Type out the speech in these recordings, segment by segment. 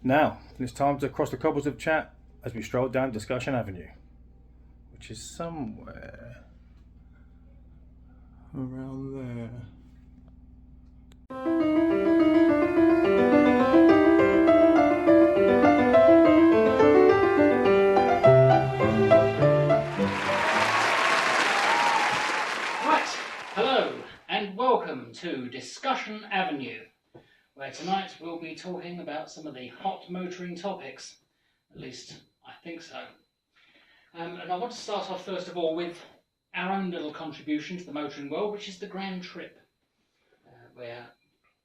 Now, it's time to cross the cobbles of chat as we stroll down Discussion Avenue, which is somewhere around there. Welcome to Discussion Avenue, where tonight we'll be talking about some of the hot motoring topics. At least I think so. And I want to start off first of all with our own little contribution to the motoring world, which is the Grand Trip, where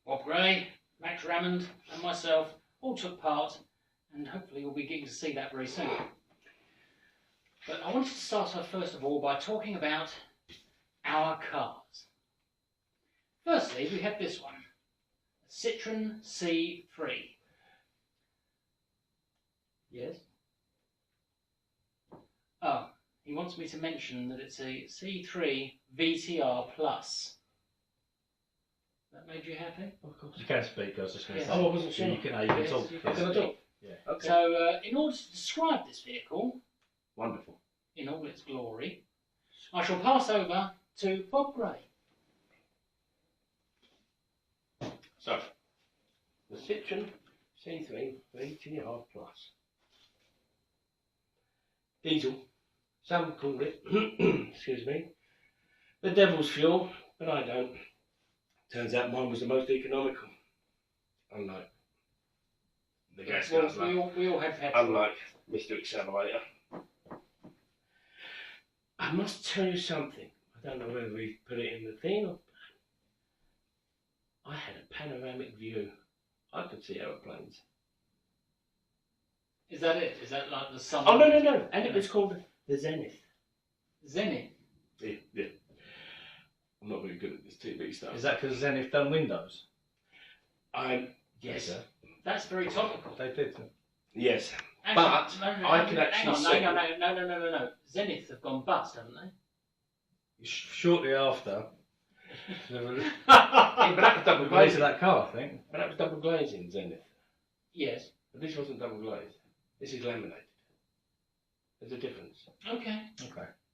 Bob Gray, Max Hammond and myself all took part, and hopefully we'll be getting to see that very soon. But I wanted to start off first of all by talking about our cars. Firstly, we have this one, a Citroen C3. Yes? Oh, he wants me to mention that it's a C3 VTR Plus. That made you happy? Of course. You can speak, I was just going to say. Oh, I wasn't sure. You can talk. Can I talk? Yeah. Okay. So, in order to describe this vehicle, wonderful, in all its glory, I shall pass over to Bob Gray. So, the Citroen C3 VTR Plus. Diesel, some call it, excuse me, the devil's fuel, but I don't. Turns out mine was the most economical. Unlike the gas cars. We all have had. Unlike Mr. Accelerator. I must tell you something. I don't know whether we put it in the thing or... I had a panoramic view. I could see aeroplanes. Is that it? Is that like the sun? Oh, no. And it was called the Zenith. Zenith? Yeah. I'm not very good at this TV stuff. Is that because Zenith done Windows? Yes, sir. That's very topical. They did. Yes. Actually, but I could actually see... No. Zenith have gone bust, haven't they? Shortly after... yeah, but that was double glazing. That car, I think. But that was double glazing, Zenith. Yes. But this wasn't double glazed. This is laminated. There's a difference. Okay.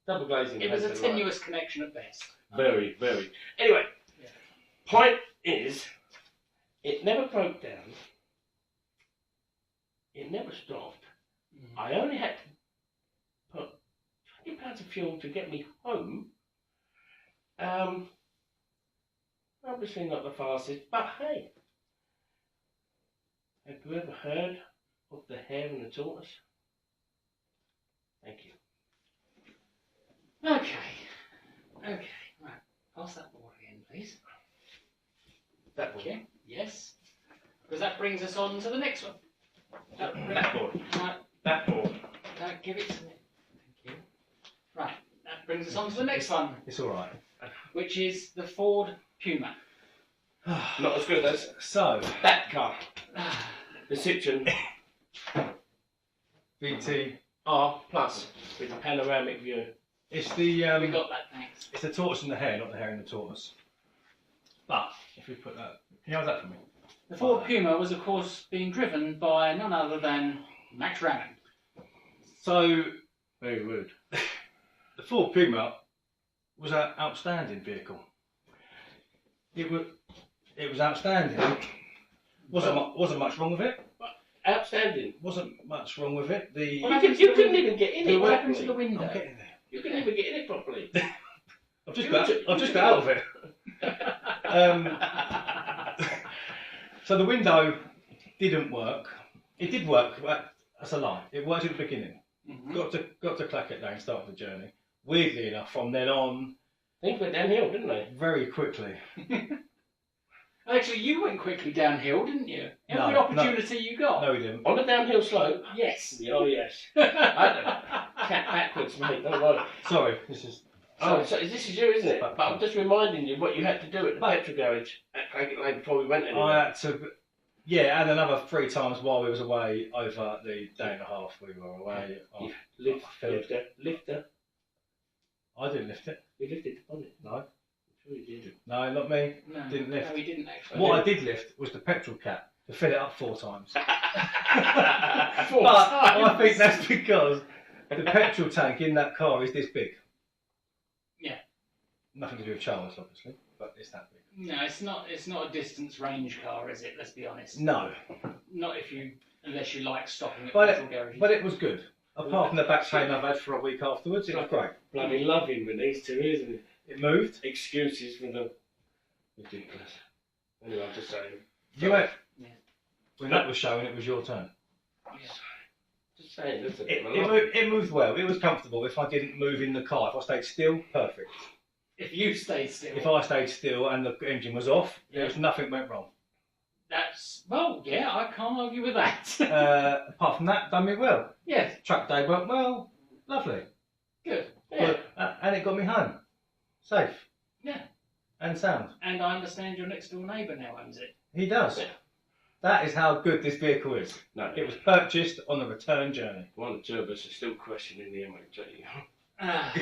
Double glazing. It was a tenuous connection at best. Very. Anyway, point is, it never broke down. It never stopped. I only had to put £20 of fuel to get me home. Obviously not the fastest, but hey, have you ever heard of the hare and the tortoise? Thank you. Okay, right, pass that board again, please. That board? Okay. Yes, because that brings us on to the next one. That board. That board. Give it to me. Thank you. Right, that brings us on to the next one. It's all right. Which is the Ford Puma. Not as good as that car. The Citroen VTR Plus with a panoramic view. It's the we got that, thanks. It's the tortoise and the hare, not the hare and the tortoise. But if we put that, can you have that for me? The Ford Puma was, of course, being driven by none other than Max Hammond. So very rude. The Ford Puma was an outstanding vehicle. It was outstanding. Wasn't much wrong with it. Outstanding. Wasn't much wrong with it. You couldn't even get in it. What happened to the window? I'm getting there. You couldn't even get in it properly. I've just got out of it. So the window didn't work. It did work. That's a lie. It worked at the beginning. Mm-hmm. Got to Clackett Lane, started the journey. Weirdly enough, from then on, things went downhill, didn't they? Very quickly. Actually, you went quickly downhill, didn't you? Every opportunity you got. No, we didn't. On the downhill slope? Yes. Oh, yes. I cat backwards, mate. Don't worry. Sorry, this is... So this is you, isn't it? But I'm just reminding you what you had to do at the petrol garage at Clackett Lane before we went anywhere. I had to... Yeah, and another 3 times while we was away over the day and a half we were away. Lifter. I didn't lift it. You lifted the bonnet? No. Sure you did. No, not me. No, Didn't lift. No, he didn't actually. What I did lift was the petrol cap to fill it up 4 times. Four But times. I think that's because the petrol tank in that car is this big. Yeah. Nothing to do with Charles, obviously, but it's that big. No, it's not. It's not a distance range car, is it? Let's be honest. No, Not unless you like stopping at but petrol garages. it was good. Apart from the back pain I've had for a week afterwards, it was great. Bloody loving with these two, isn't it? It moved. Excuses for the ridiculous. Anyway, I'm just saying. You went. Yeah. When that was showing, it was your turn. Yeah. Just saying, listen. It moved well. It was comfortable. If I didn't move in the car, if I stayed still, perfect. If you stayed still. If I stayed still and the engine was off, there was nothing went wrong. That's yeah. I can't argue with that. Apart from that, done me well. Yes. Track day went well. Lovely. Good. Yeah. And it got me home. Safe. Yeah. And sound. And I understand your next door neighbour now owns it. He does. Yeah. That is how good this vehicle is. No, It was purchased on the return journey. one or two of us are still questioning the MOT. Ah.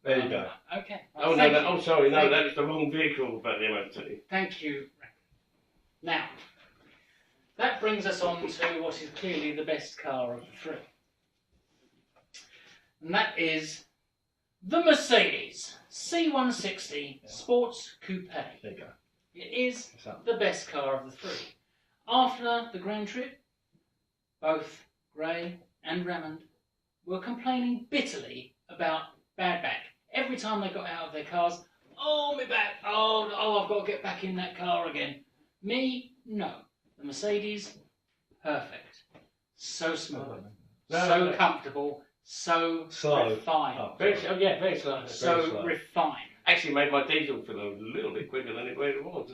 There you go. Okay. Oh, Thank no, you. oh, sorry, no, Thank that was the wrong vehicle about the MOT. Thank you. Now, that brings us on to what is clearly the best car of the 3. And that is the Mercedes C160 Sports Coupe. There you go. It is What's that? the best car of the 3. After the Grand Trip, both Gray and Hammond were complaining bitterly about bad back. Every time they got out of their cars, oh, my back, oh, I've got to get back in that car again. Me, no. The Mercedes, perfect. So smooth, so comfortable, so Slow. refined. Oh, Very slow. So very slow. refined. Actually made my diesel feel a little bit quicker than it really was.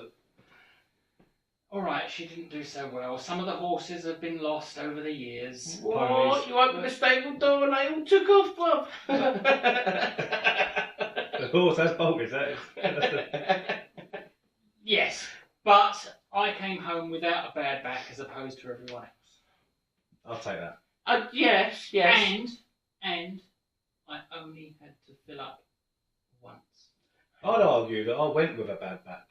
Alright, she didn't do so well. Some of the horses have been lost over the years. What? Ponies. You opened the stable door and they all took off, Bob. The horse has bolted, that is. Yes, but I came home without a bad back as opposed to everyone else. I'll take that. Yes. And I only had to fill up once. I'd argue that I went with a bad back.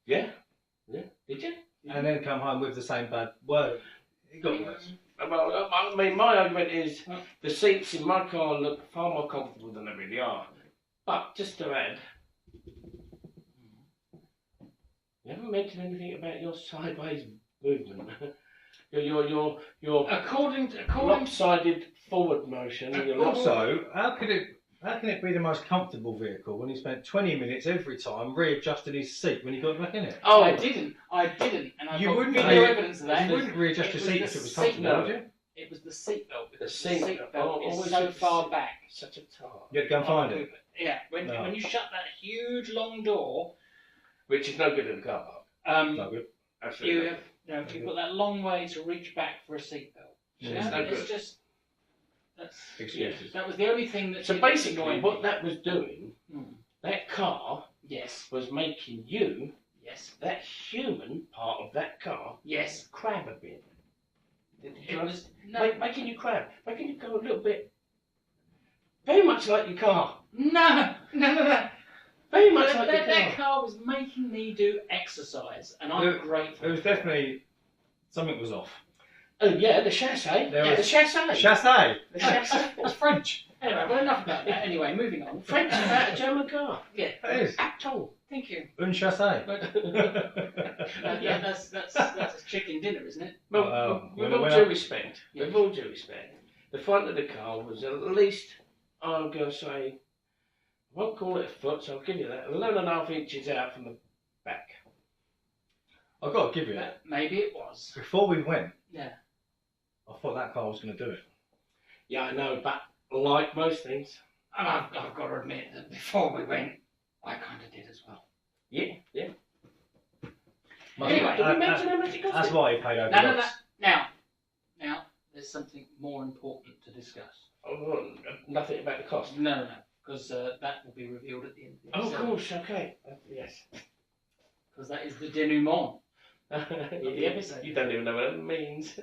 Yeah. Did you? And then come home with the same bad. Well, it got worse. Well, I mean, my argument is the seats in my car look far more comfortable than they really are. But just to add, you haven't mentioned anything about your sideways movement. your According to lopsided forward motion. Also, how can it be the most comfortable vehicle when he spent 20 minutes every time readjusting his seat when he got back in it? Oh, I didn't, and I've You got wouldn't video re- evidence of that. You wouldn't readjust your was seat the if it was seat comfortable, would belt. you? It was the seatbelt because The the seatbelt. seatbelt is Always so the far seat- back. Such a tart. You had to go and find it. Yeah, when you shut that huge long door, Which is no good in the car park. No good. Absolutely. you've got that long way to reach back for a seatbelt. Yeah, it's no It's good. just Excuses. that was the only thing that. So didn't basically, annoy me. what that was doing, Mm. that car Yes, was making you, yes, that human part of that car, yes. crab a bit. Did you It understand? was no, Making you crab, making you go a little bit, very much like your car. no. Very much That, like your that car. car was making me do exercise, and I'm grateful. It was definitely something was off. Oh yeah, the chassis. There The was- chassis. Chassis. The chassis. It's French. Anyway, well, enough about that. Anyway, moving on. French is about a German car. Yeah, It is. Acton. thank you. Un chassis. But yeah, that's a chicken dinner, isn't it? Well, with well, all when due I- respect, Yeah. with all due respect, the front of the car was at least, I'm going to say, I won't call it a foot, so I'll give you that, 11.5 inches out from the back. I've got to give you that. Maybe it was. Before we went, Yeah. I thought that car was going to do it. Yeah, I know, but like most things, And I've got to admit that before we went, I kind of did as well. yeah. Anyway, Did we mention how much it cost? That's why he paid over No. lots. Now, there's something more important to discuss. Oh, nothing about the cost. No, because that will be revealed at the end of the Oh, of episode. course, okay. Yes. Because that is the denouement of the episode. You don't even know what it means.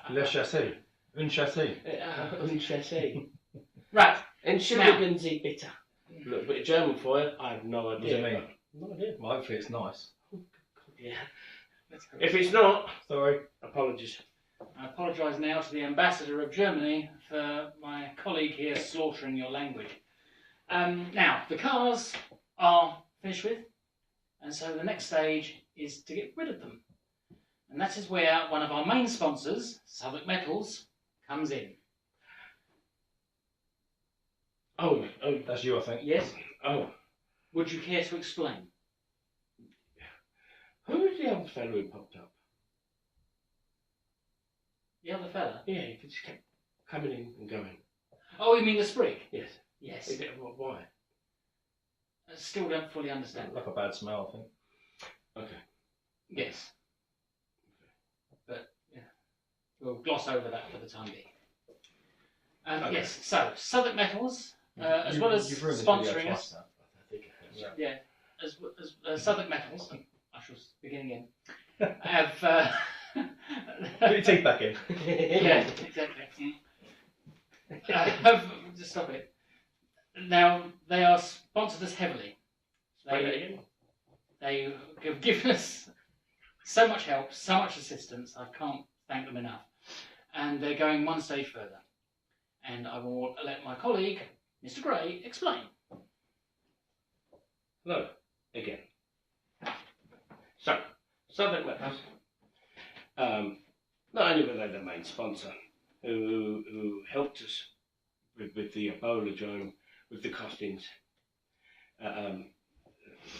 Le chassis. Un chassis. Un chassis. Right. And Schilligansy bitter. A little bit of German for you. I have no idea. What does it mean? No idea. Well, hopefully it's nice. Yeah. If it's not, Sorry. apologies. I apologise now to the ambassador of Germany for my colleague here slaughtering your language. Now, the cars are finished with, and so the next stage is to get rid of them. And that is where one of our main sponsors, Southwark Metals, comes in. Oh, That's you, I think. Yes? oh. Would you care to explain? Who was the other fellow who popped up? The other fella? Yeah, he just kept coming in and going. Oh, you mean the sprig? Yes. Yes. Why? I still don't fully understand. Like a bad smell, I think. Okay. Yes. But, yeah, we'll gloss over that for the time being. Okay. Yes, so, Southwark Metals, as well as You've ruined this video sponsoring twice us, now. I think it has. yeah, as Southwark Metals, I shall begin again, have... Put your teeth back in. yeah, exactly. Just stop it. Now, they are sponsored us heavily. They have given us so much help, so much assistance, I can't thank them enough. And they're going one stage further. And I will let my colleague, Mr. Gray, explain. Hello, again. So, Southwark Metals. Not only were they the main sponsor, who helped us with the Ebola with the costings,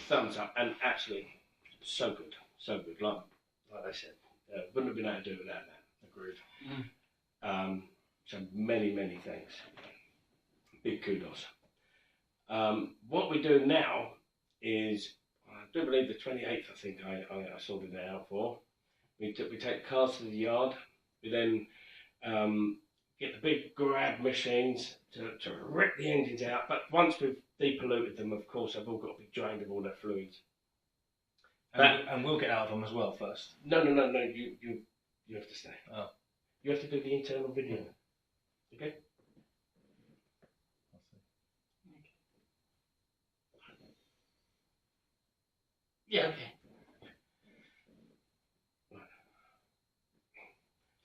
thumbs up, and actually so good, like I said, wouldn't have been able to do it without that. Agreed. So many thanks. Big kudos. What we do now is, I do believe the 28th, I think I sorted it out for. We take cars to the yard. We then get the big grab machines to rip the engines out. But once we've depolluted them, of course, they've all got to be drained of all their fluids. And we'll get out of them as well first. No. You have to stay. Oh. You have to do the internal video. Okay. Yeah, okay.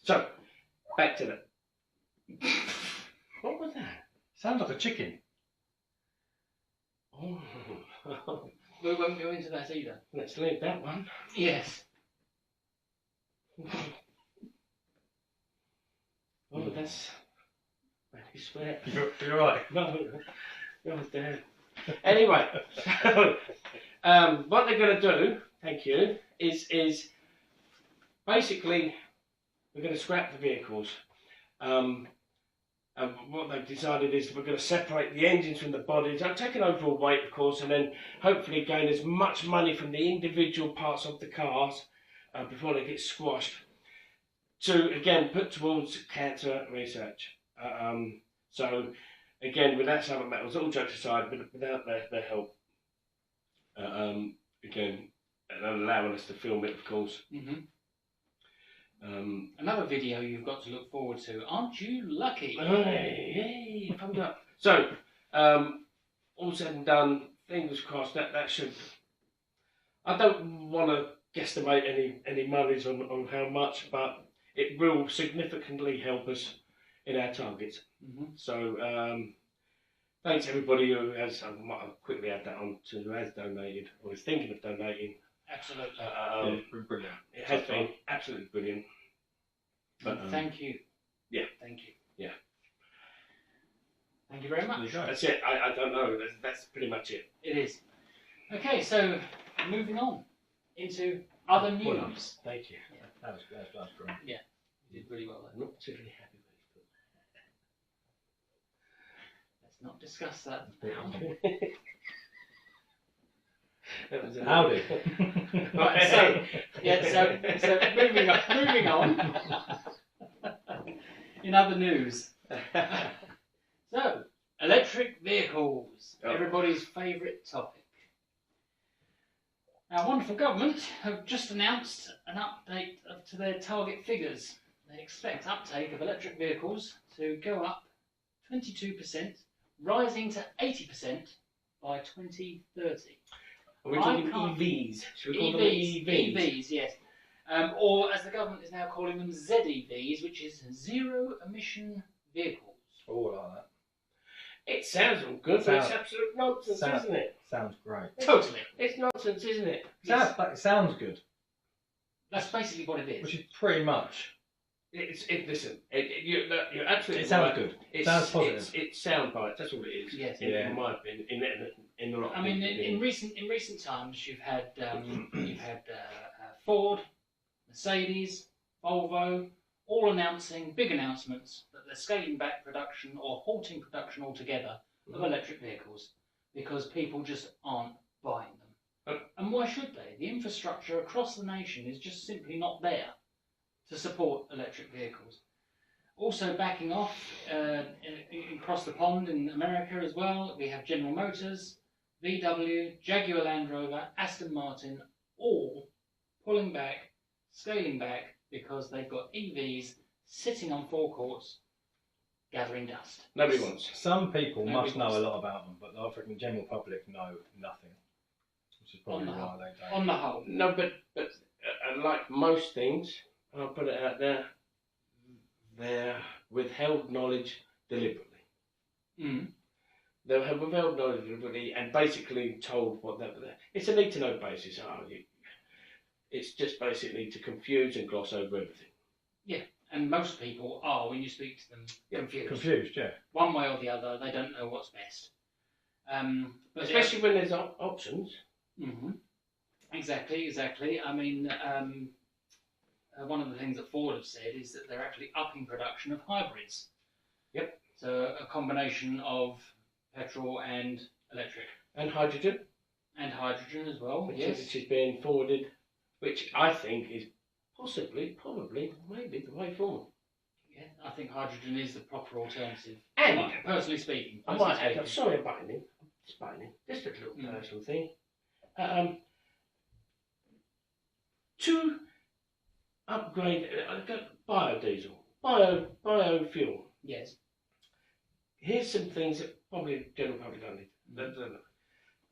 So, back to that. What was that? Sounds like a chicken. Oh. We won't go into that either. Let's leave that one. Yes. Oh, that's... I swear. You're right. No, you're dead. Anyway, so, what they're going to do, thank you, is basically we're going to scrap the vehicles. And what they've decided is we're going to separate the engines from the bodies. I'm taking overall weight, of course, and then hopefully gain as much money from the individual parts of the cars before they get squashed to, again, put towards cancer research. So, again, without Southwark Metals, all jokes aside, but without their help, again, and allowing us to film it, of course. Another video you've got to look forward to. Aren't you lucky? Yay, thumbs up. So, all said and done, fingers crossed, that should... I don't want to guesstimate any monies on how much, but it will significantly help us in our targets. So, thanks everybody who has, I might quickly add that on to who has donated or is thinking of donating. Absolutely. Brilliant. It has been absolutely brilliant. But, thank you. Yeah. Thank you. Yeah. Thank you very much. That's it. I don't know. That's pretty much it. It is. Okay, so moving on into other news. Well, thank you. Yeah. That was brilliant. Yeah, you did really well there. I'm not particularly happy Let's not discuss that now. with it. Howdy. Right, so moving on. In other news. So, electric vehicles. Oh. Everybody's favourite topic. Our wonderful government have just announced an update to their target figures. They expect uptake of electric vehicles to go up 22%, rising to 80% by 2030. Are we talking EVs? Should we call them EVs? EVs? EVs, yes. Or as the government is now calling them ZEVs, which is zero emission vehicles. Oh, I like that. It sounds all good, but it's absolute nonsense, isn't it? Sounds great. Totally. It's nonsense, isn't it? It sounds good. That's basically what it is. Which is pretty much. Listen, you're absolutely It sounds right. good. It sounds positive. It's sound bites. That's all it is. Yes. In my opinion, in a lot. I mean, in recent times, you've had Ford, Mercedes, Volvo, all announcing big announcements that they're scaling back production or halting production altogether of electric vehicles because people just aren't buying them. And why should they? The infrastructure across the nation is just simply not there to support electric vehicles. Also backing off across the pond in America as well, we have General Motors, VW, Jaguar Land Rover, Aston Martin, all pulling back, scaling back, because they've got EVs sitting on forecourts gathering dust. Nobody wants. Some people must know a lot about them, but the African general public know nothing. Which is probably why they don't. On the whole. No, but like most things, I'll put it out there, they're withheld knowledge deliberately. They're withheld knowledge deliberately and basically told what they're. It's a need-to-know basis. It's just basically to confuse and gloss over everything. Yeah, and most people are, when you speak to them, confused. Confused, yeah. One way or the other, they don't know what's best. But especially when there's options. Exactly. I mean, one of the things that Ford have said is that they're actually upping production of hybrids. Yep. So a combination of petrol and electric. And hydrogen. And hydrogen as well, which yes. Which is being forwarded, which I think is probably, maybe the way forward. Yeah, I think hydrogen is the proper alternative. And personally speaking. I might add, I'm sorry I'm butting in. Just a little personal thing. To upgrade biodiesel, biofuel. Yes. Here's some things that probably the general public don't need.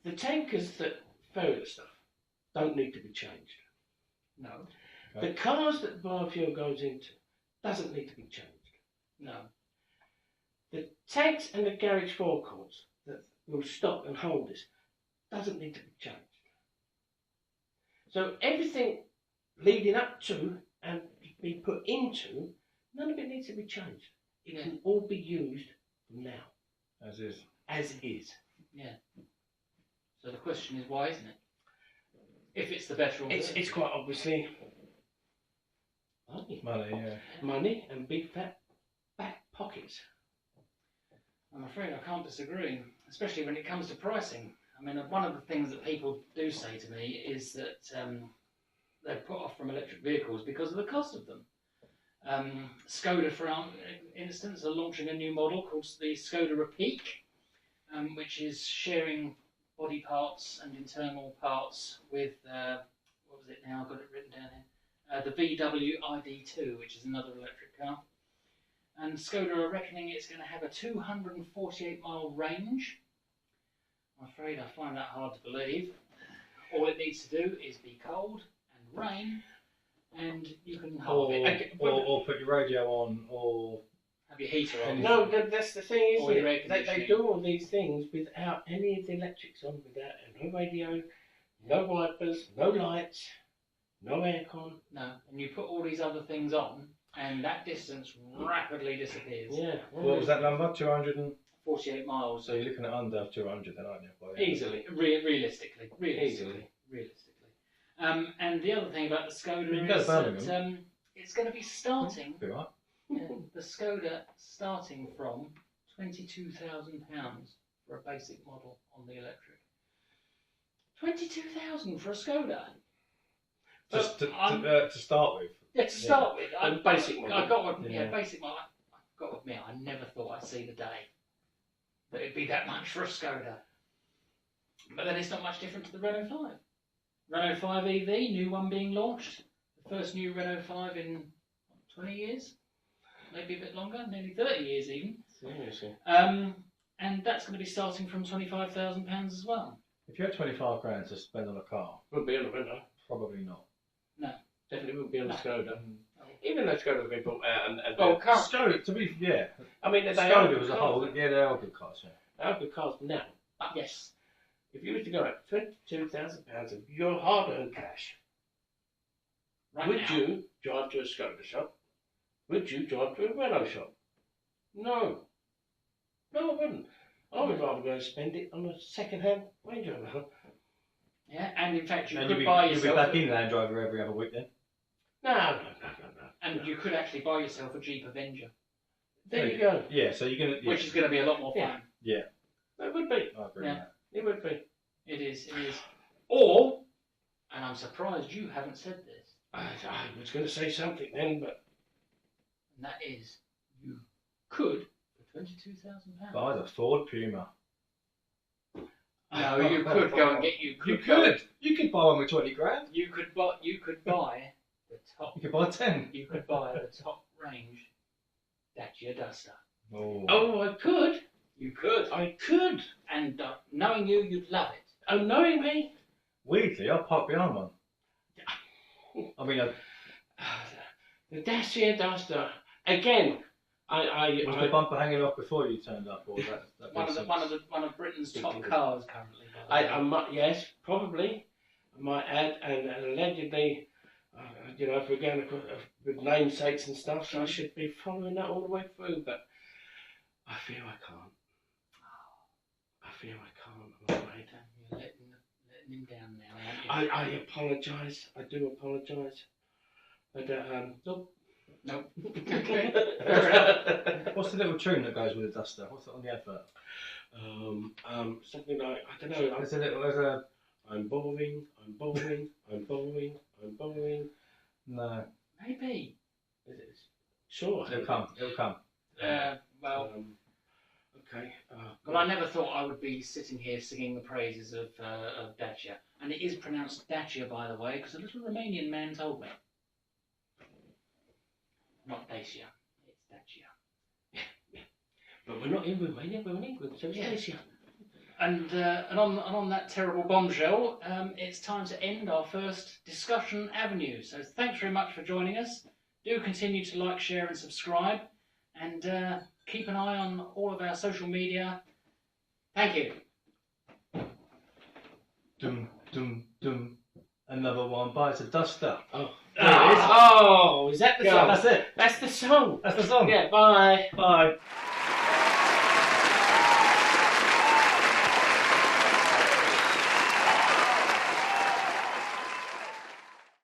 The tankers that ferry the stuff don't need to be changed. No. Okay. The cars that biofuel goes into doesn't need to be changed. No. The tanks and the garage forecourts that will stop and hold this doesn't need to be changed. So everything leading up to and be put into, none of it needs to be changed. It can all be used from now. As is. As is. Yeah. So the question is, why isn't it? If it's the better alternative. It's quite obviously money, yeah. Money and big fat back pockets. I'm afraid I can't disagree, especially when it comes to pricing. I mean, one of the things that people do say to me is that they're put off from electric vehicles because of the cost of them. Skoda, for instance, are launching a new model called the Skoda Repeat, which is sharing body parts and internal parts with, what was it now? I've got it written down here. The VW ID2, which is another electric car. And Skoda are reckoning it's going to have a 248-mile range. I'm afraid I find that hard to believe. All it needs to do is be cold and rain, and you can halve it. Or put your radio on, or have your heater on. No, that's the thing, isn't Or it? They do all these things without any of the electrics on, without no radio, no wipers, no lights, no aircon. No, and you put all these other things on, and that distance rapidly disappears. Yeah. What was that number? 248 miles. So you're looking at under 200 then, aren't you? Easily. Realistically. Easily. And the other thing about the Skoda is that it's going to be starting. The Skoda starting from £22,000 for a basic model on the electric. 22,000 for a Skoda. Just to start with. Yeah, to start with. Basic model. Basic model. I've got to admit, I never thought I'd see the day that it'd be that much for a Skoda. But then it's not much different to the Renault 5. Renault 5 EV, new one being launched. The first new Renault 5 in 20 years? Maybe a bit longer, nearly 30 years even. Seriously. and that's going to be starting from £25,000 as well. If you had 25 grand to spend on a car, Wouldn't be on the window. probably not. Definitely wouldn't be on the No. Skoda. Even though Skoda have been bought out and Well, Skoda, to be I mean, they are Skoda good was a cars. whole. Yeah, they are good cars. Yeah. They are good cars now. But yes. if you were to go at £22,000 of your hard-earned cash, Right would now. you drive to a Skoda shop? Would you drive to a Renault shop? No. No, I wouldn't. I would rather go and spend it on a second-hand Range Rover. Yeah, and in fact, you And could you'd buy be yourself. back in Land Rover every other week then. No. And you could actually buy yourself a Jeep Avenger, There you go. Yeah, so you're gonna. Yeah, which is going to be a lot more fun. yeah, It would be. I agree. Yeah. With that. It would be. It is. Or, and I'm surprised you haven't said this, I was going to say something then, but and that is, you could for £22,000. Buy the Ford Puma. No, you could go and get. You could. You could buy one with 20 grand. You could buy. You could buy the top. You could buy 10. You could buy the top range Dacia Duster. Oh. I could. You could. I could. And knowing you, you'd love it. Oh, knowing me, Weirdly, I'll park behind one. I mean, the Dacia Duster again. was the bumper hanging off before you turned up, or that One of Britain's top cars currently. by the way. I might, yes, probably. I might add, and allegedly, if we're going with namesakes and stuff, so I should be following that all the way through, but I fear I can't. I fear I can't, I'm afraid. You're letting him down now, aren't you? I apologise. I do apologise. But, nope. Nope. Okay. Fair enough. What's the little tune that goes with the Duster? What's it on the advert? Something like, I don't know. There's a. I'm boring, I'm boring, I'm boring, I'm boring. No. Maybe. Sure. It'll come. It'll come. Well. Okay. Well, I never thought I would be sitting here singing the praises of Dacia. And it is pronounced Dacia, by the way, because a little Romanian man told me. Not Dacia, it's Dacia. But we're not in Romania, we're in England, so it's Yeah. Dacia. And on that terrible bombshell, it's time to end our first discussion avenue. So thanks very much for joining us. Do continue to like, share and subscribe. And keep an eye on all of our social media. Thank you. Dum dum dum. Another one bites a Duster. Oh. There it is. Oh, is that the Yeah, song? that's it. That's the song. That's the song. Yeah, bye. Bye.